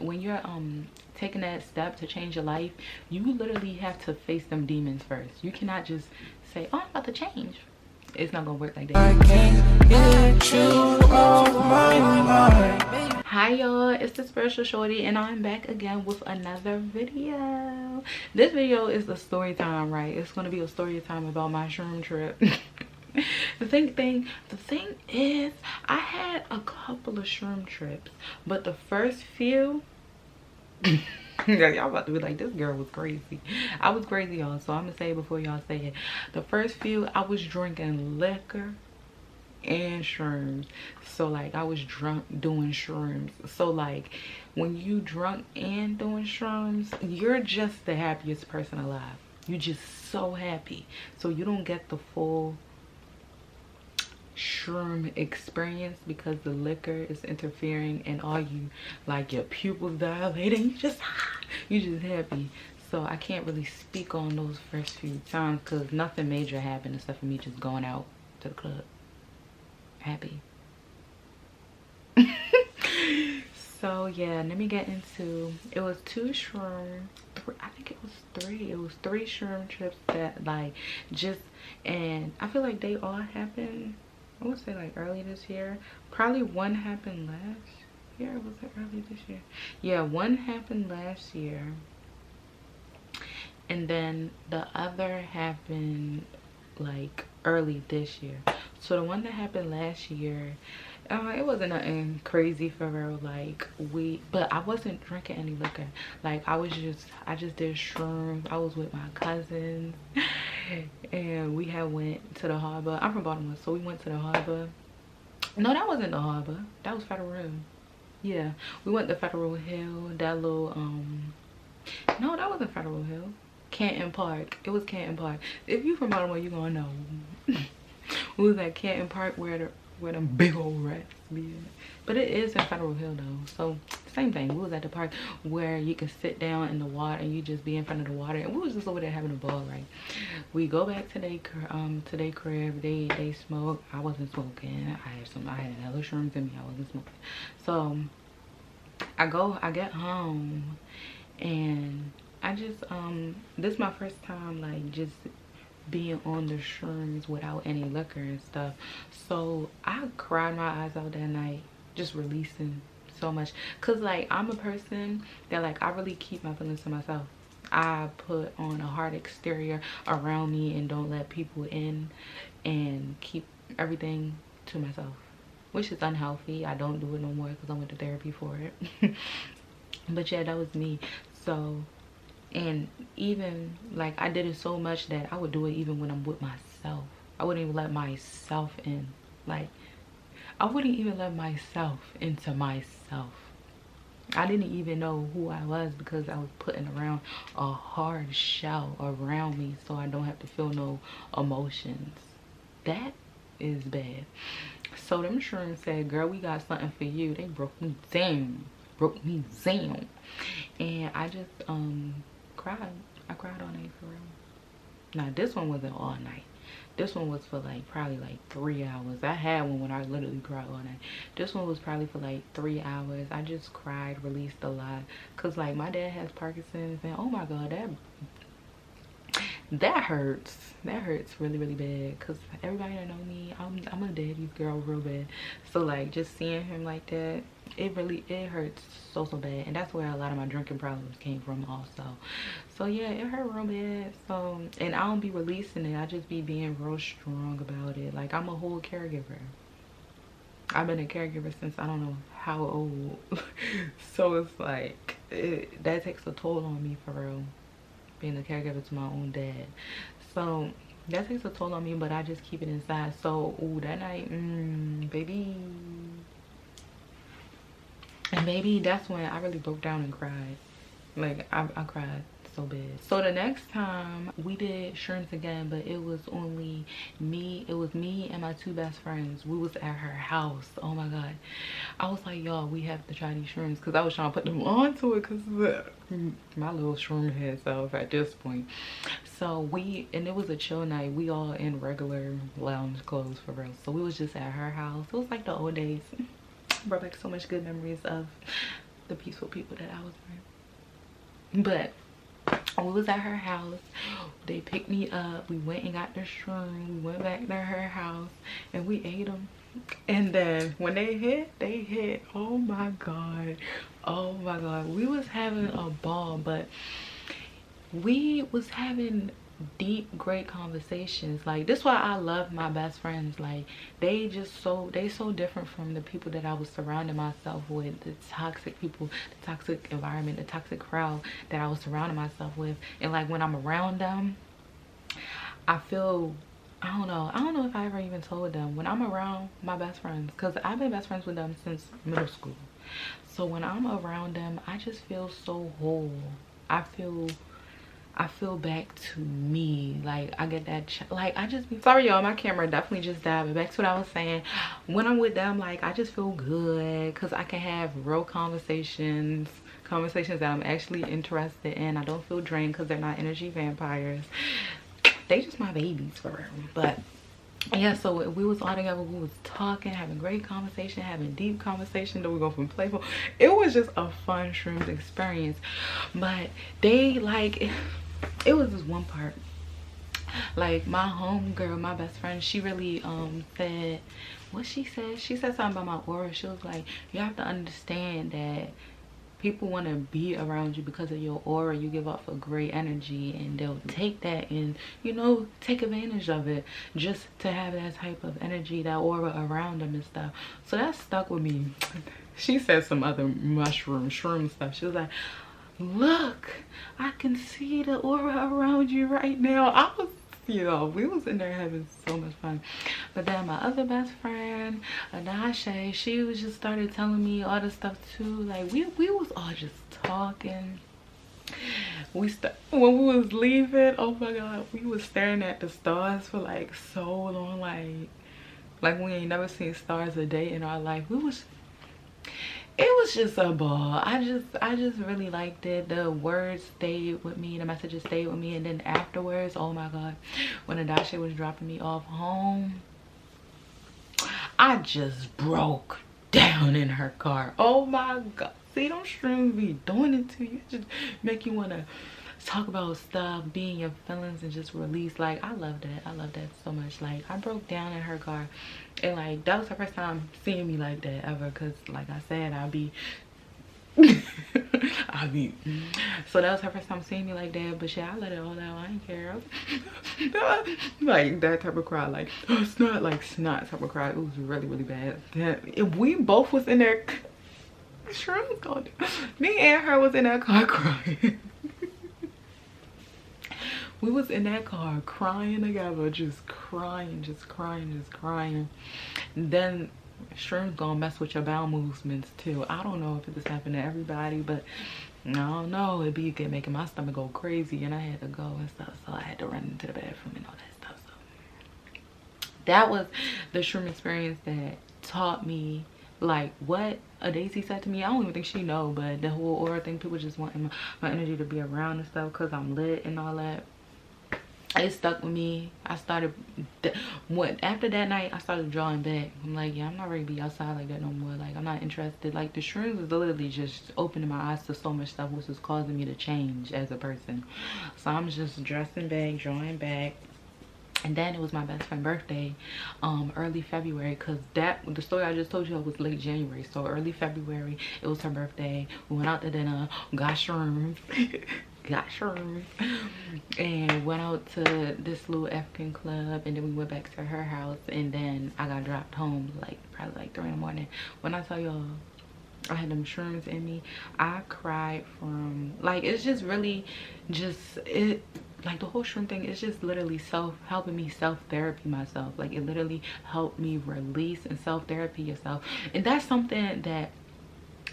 when you're taking that step to change your life, you literally have to face them demons first. You cannot just say, oh, I'm about to change. It's not gonna work like that. I can't get you off my mind. Hi y'all, it's the Spiritual Shorty and I'm back again with another video. This video is a story time, right? It's gonna be a story time about my shroom trip. The thing is, I had a couple of shroom trips, but the first few y'all about to be like, this girl was crazy. I was crazy, y'all, so I'm gonna say it before y'all say it. The first few, I was drinking liquor and shrooms. So like, I was drunk doing shrooms. So like, when you drunk and doing shrooms, you're just the happiest person alive. You're just so happy, so you don't get the full shroom experience because the liquor is interfering and all you, like, your pupils dilating. You just happy. So I can't really speak on those first few times because nothing major happened except for me just going out to the club happy. So yeah, let me get into it. Was two shroom, I think it was three. It was three shroom trips that like just, and I feel like they all happened, I would say like early this year. Probably one happened last year. Was it early this year? Yeah, one happened last year. And then the other happened like early this year. So the one that happened last year, it wasn't nothing crazy for real. Like but I wasn't drinking any liquor. Like I just did shrooms. I was with my cousins and we had went to the harbor. I'm from Baltimore, so we went to the harbor. No, that wasn't the harbor. That was Federal Hill. Yeah, we went to Federal Hill. That little no, that wasn't Federal Hill. Canton Park. It was Canton Park. If you from Baltimore, you gonna know. We was at Canton Park where them big old rats be at. But it is in Federal Hill though, so same thing. We was at the park where you can sit down in the water and you just be in front of the water, and we was just over there having a ball, right? We go back to their crib. They smoke. I wasn't smoking. I had another shrooms in me. I wasn't smoking. So I get home and I just this is my first time like just being on the shrooms without any liquor and stuff. So I cried my eyes out that night, just releasing so much, because like I'm a person that like I really keep my feelings to myself. I put on a hard exterior around me and don't let people in and keep everything to myself, which is unhealthy. I don't do it no more because I went to therapy for it. But yeah, that was me. So, and even like I did it so much that I would do it even when I'm with myself. I wouldn't even let myself in. Like I wouldn't even let myself into myself. I didn't even know who I was because I was putting around a hard shell around me so I don't have to feel no emotions. That is bad. So them shrooms said, girl, we got something for you. They broke me down. And I just cried. I cried all night for real. Now this one wasn't all night. This one was for like probably like 3 hours. I had one when I literally cried all night. This one was probably for like 3 hours. I just cried, released a lot, cause like my dad has Parkinson's and oh my god, that hurts. That hurts really bad, because everybody that know me, I'm a daddy's girl real bad. So like just seeing him like that, it hurts so bad. And that's where a lot of my drinking problems came from also. So yeah, it hurt real bad. So, and I don't be releasing it, I just be being real strong about it. Like I'm a whole caregiver. I've been a caregiver since I don't know how old. So it's like that takes a toll on me for real, being a caregiver to my own dad. So that takes a toll on me, but I just keep it inside. So ooh, that night, baby, and maybe that's when I really broke down and cried. Like I cried so bad. So the next time we did shrooms again, but it was only me. It was me and my two best friends. We was at her house. Oh my god, I was like, y'all, we have to try these shrooms, because I was trying to put them onto it because my little shroom head self at this point. So and it was a chill night. We all in regular lounge clothes for real. So we was just at her house. It was like the old days. Brought back so much good memories of the peaceful people that I was around. But we was at her house, they picked me up, we went and got the shroom, we went back to her house and we ate them. And then when they hit, oh my god, oh my god, we was having a ball. But we was having deep, great conversations. Like, this is why I love my best friends. Like, they so different from the people that I was surrounding myself with, the toxic people, the toxic environment, the toxic crowd that I was surrounding myself with. And like, when I'm around them, I feel, I don't know if I ever even told them, when I'm around my best friends, because I've been best friends with them since middle school, so when I'm around them, I just feel so whole. I feel back to me. Like, I get that like, I just be sorry y'all, my camera definitely just died. But back to what I was saying, when I'm with them, like, I just feel good because I can have real conversations that I'm actually interested in. I don't feel drained because they're not energy vampires. They just my babies for real. But yeah, so we was all together, we was talking, having great conversation, having deep conversation. Then we go from playful. It was just a fun shrooms experience. But they, like, it was this one part, like, my home girl, my best friend, she really said what she said. She said something about my aura. She was like, you have to understand that people want to be around you because of your aura. You give off a great energy, and they'll take that and, you know, take advantage of it just to have that type of energy, that aura around them and stuff. So that stuck with me. She said some other shroom stuff. She was like, look, I can see the aura around you right now. I was, you know, we was in there having so much fun. But then my other best friend, Adashe, she was just started telling me all this stuff too. Like, we was all just talking. When we was leaving, oh my god, we was staring at the stars for like so long, like we ain't never seen stars a day in our life. It was just a ball. I just really liked it. The words stayed with me, the messages stayed with me. And then afterwards, oh my god, when Adashe was dropping me off home, I just broke down in her car. Oh my god. See, don't shrooms be doing it to you. Just make you want to talk about stuff, be in your feelings, and just release. Like, I love that. I love that so much. Like, I broke down in her car, and like, that was her first time seeing me like that ever, because like I said, I'll be so that was her first time seeing me like that. But yeah, I let it all out. I ain't care. Like, that type of cry, like snot, like snot type of cry. It was really, really bad. If we both was in there, shrooms going, me and her was in that car crying. We was in that car crying together, just crying. Then shrooms gonna mess with your bowel movements too. I don't know if this happened to everybody, but I don't know. It be making my stomach go crazy, and I had to go and stuff, so I had to run into the bathroom and all that stuff. So that was the shroom experience that taught me, like, what a Daisy said to me. I don't even think she know, but the whole aura thing, people just wanting my energy to be around and stuff because I'm lit and all that. It stuck with me. I started, after that night, I started drawing back. I'm like, yeah, I'm not ready to be outside like that no more. Like, I'm not interested. Like, the shrooms was literally just opening my eyes to so much stuff, which was causing me to change as a person. So I'm just dressing back, drawing back. And then it was my best friend's birthday, early February, because the story I just told you was late January. So early February, it was her birthday. We went out to dinner, got shrooms. And went out to this little African club, and then we went back to her house, and then I got dropped home like probably like 3 in the morning. When I tell y'all I had them shrooms in me, I cried from, like, it's just really just it, like, the whole shroom thing is just literally helping me self-therapy myself. Like, it literally helped me release and self-therapy yourself. And that's something that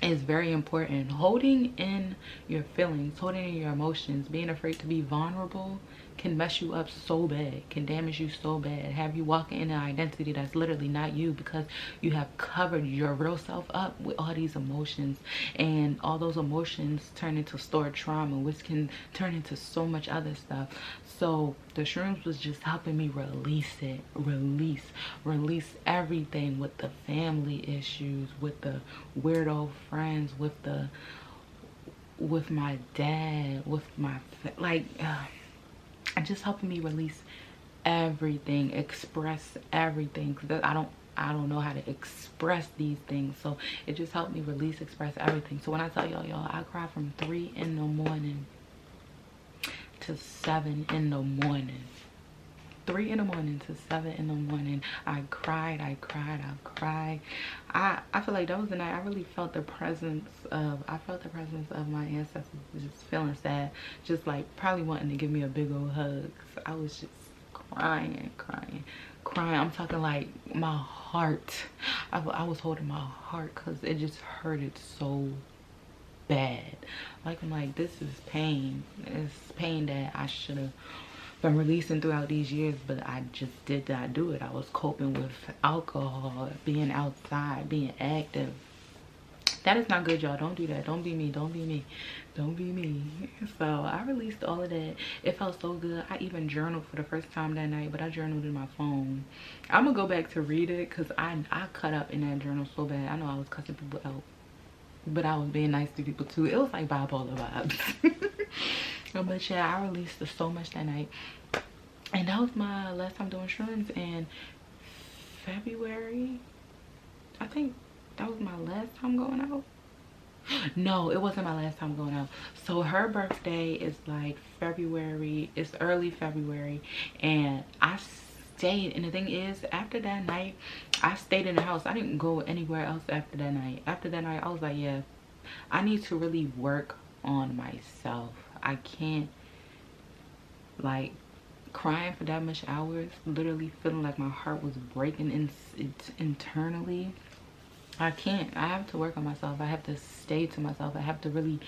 is very important. Holding in your feelings, holding in your emotions, being afraid to be vulnerable can mess you up so bad, can damage you so bad, have you walking in an identity that's literally not you, because you have covered your real self up with all these emotions, and all those emotions turn into stored trauma, which can turn into so much other stuff. So the shrooms was just helping me release it, release everything, with the family issues, with the weirdo friends, with my dad, with my just helping me release everything, express everything, because I don't know how to express these things. So it just helped me release, express everything. So when I tell y'all, I cry from 3 in the morning to 7 in the morning. 3 in the morning to 7 in the morning. I cried. I feel like that was the night I really felt the presence of my ancestors, just feeling sad, just like probably wanting to give me a big old hug. So I was just crying. I'm talking like my heart. I was holding my heart because it just hurted so bad. Like, I'm like, this is pain. It's pain that I should have been releasing throughout these years, but I just did not do it. I was coping with alcohol, being outside, being active. That is not good, y'all. Don't do that. Don't be me. So I released all of that. It felt so good. I even journaled for the first time that night, but I journaled in my phone. I'm gonna go back to read it because I cut up in that journal so bad. I know I was cussing people out, but I was being nice to people too. It was like bipolar vibes. But yeah, I released so much that night, and that was my last time doing shrooms in February. I think that was my last time going out. No, it wasn't my last time going out. So her birthday is like February, it's early February, and I stayed, and the thing is, after that night I stayed in the house. I didn't go anywhere else after that night. After that night I was like, yeah, I need to really work on myself. I can't, like, crying for that much hours, literally feeling like my heart was breaking internally. I can't. I have to work on myself. I have to stay to myself. I have to really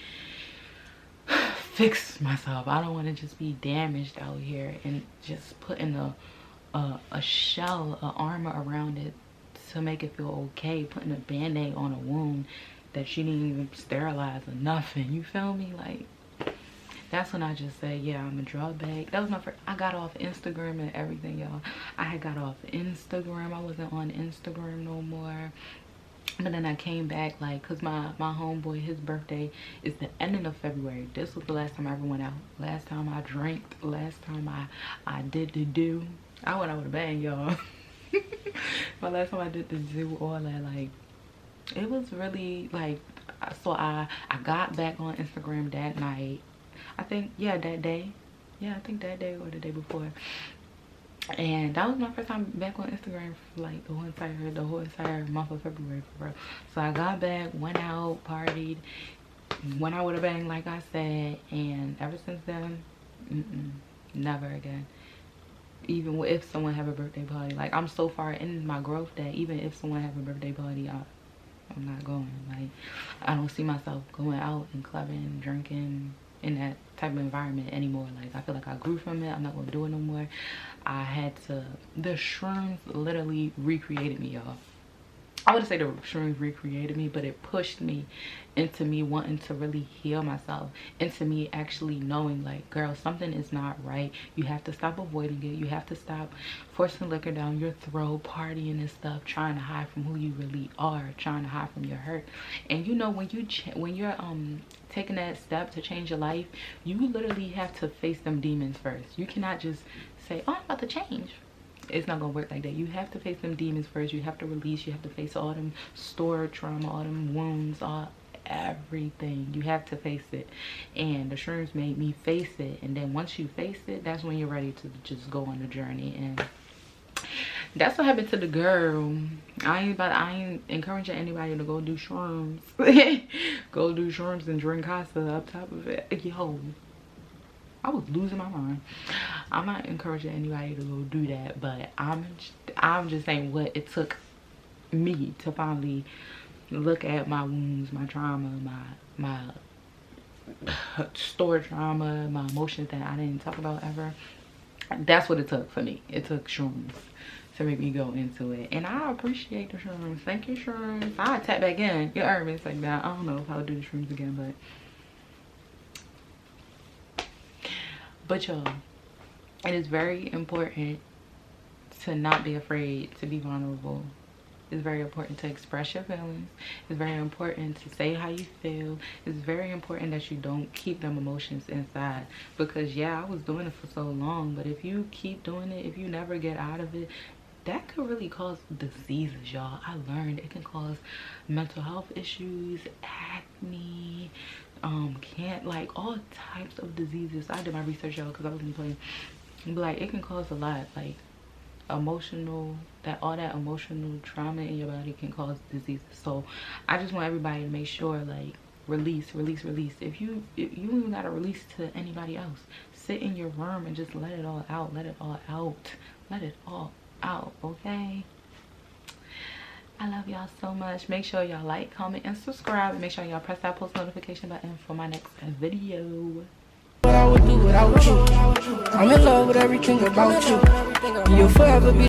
fix myself. I don't want to just be damaged out here and just putting a shell, a armor around it to make it feel okay, putting a band-aid on a wound that she didn't even sterilize or nothing. You feel me? Like, that's when I just said, yeah, I'm gonna draw back. That was my first. I got off Instagram and everything, y'all. I had got off Instagram. I wasn't on Instagram no more. But then I came back, like, because my homeboy, his birthday is the ending of February. This was the last time I ever went out. Last time I drank. Last time I did the do. I went out with a bang, y'all. My last time I did the do, all that, like, it was really, like, so I got back on Instagram that night. I think, yeah, that day. Yeah, I think that day or the day before. And that was my first time back on Instagram for like the whole entire month of February, for real. So I got back, went out, partied, went out with a bang, like I said, and ever since then, never again. Even if someone have a birthday party, like, I'm so far in my growth that even if someone have a birthday party, I'm not going. Like, I don't see myself going out and clubbing, drinking in that type of environment anymore. Like, I feel like I grew from it. I'm not gonna do it no more. I had to, the shrooms literally recreated me, y'all. I wouldn't say the shrooms recreated me, but it pushed me into me wanting to really heal myself, into me actually knowing, like, girl, something is not right. You have to stop avoiding it. You have to stop forcing liquor down your throat, partying and stuff, trying to hide from who you really are, trying to hide from your hurt. And you know, when you're taking that step to change your life, you literally have to face them demons first. You cannot just say, oh, I'm about to change. It's not gonna work like that. You have to face them demons first. You have to release. You have to face all them stored trauma, all them wounds, everything. You have to face it. And the shrooms made me face it. And then once you face it, that's when you're ready to just go on the journey. And that's what happened to the girl. I ain't encouraging anybody to go do shrooms. Go do shrooms and drink casa up top of it. Yo, I was losing my mind. I'm not encouraging anybody to go do that, but I'm just saying what it took me to finally look at my wounds, my trauma, my stored trauma, my emotions that I didn't talk about ever, That's what it took for me. It took shrooms to make me go into it, and I appreciate the shrooms. Thank you, shrooms. I tap back in. You heard me. It's like that. I don't know if I'll do the shrooms again, but y'all, it is very important to not be afraid to be vulnerable. It's very important to express your feelings. It's very important to say how you feel. It's very important that you don't keep them emotions inside, because yeah, I was doing it for so long, but if you keep doing it, if you never get out of it, that could really cause diseases, y'all. I learned it can cause mental health issues, acne, can't, like, all types of diseases. I did my research, y'all, because I wasn't playing. But like, it can cause a lot, like emotional, that all that emotional trauma in your body can cause diseases. So I just want everybody to make sure, like, release. If you even gotta release to anybody else, sit in your room and just let it all out. Let it all out, okay? I love y'all so much. Make sure y'all like, comment, and subscribe, and make sure y'all press that post notification button for my next video. What I would do without you. I'm in love with everything about you. You'll forever be